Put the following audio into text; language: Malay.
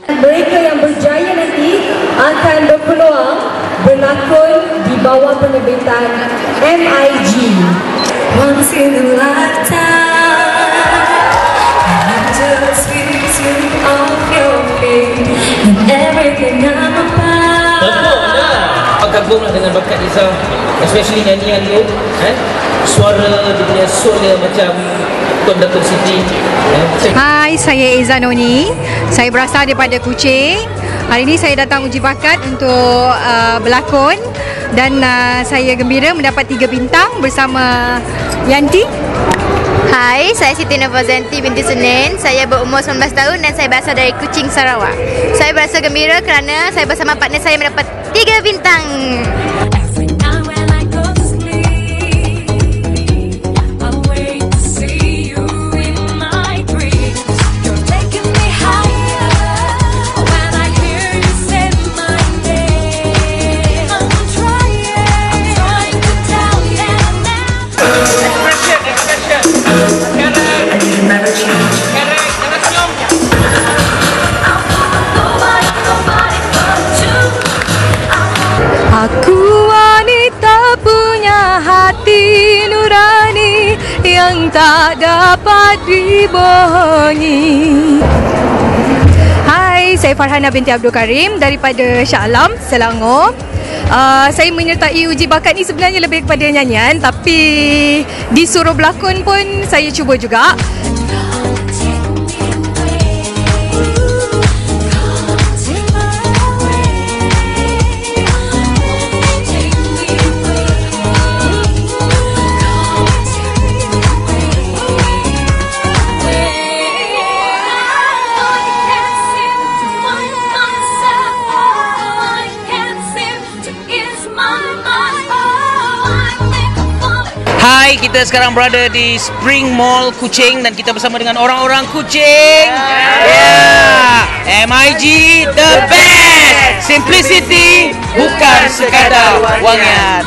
Mereka yang berjaya nanti akan berpeluang berlakon di bawah penerbitan MIG. Once in a lifetime, I'm just victim of your pain and everything I'm about. Kagumlah dengan bakat Iza, especially nyanyian tu, suara dia punya soul dia macam Tuan Datuk Siti. Hai, saya Iza Noni. Saya berasal daripada Kuching. Hari ini saya datang uji bakat untuk berlakon dan saya gembira mendapat 3 bintang bersama Yanti. Hai, saya Siti Nurfazanti binti Senin. Saya berumur 19 tahun dan saya berasal dari Kuching, Sarawak. Saya berasa gembira kerana saya bersama partner saya mendapat 3 bintang. Aku wanita punya hati nurani yang tak dapat dibohongi. Hai, saya Farhana binti Abdul Karim daripada Shah Alam, Selangor. Saya menyertai uji bakat ni sebenarnya lebih kepada nyanyian, tapi disuruh berlakon pun saya cuba juga. Hai, kita sekarang berada di Spring Mall Kuching dan kita bersama dengan orang-orang Kuching. MIG the best. Simplicity bukan sekadar wangian.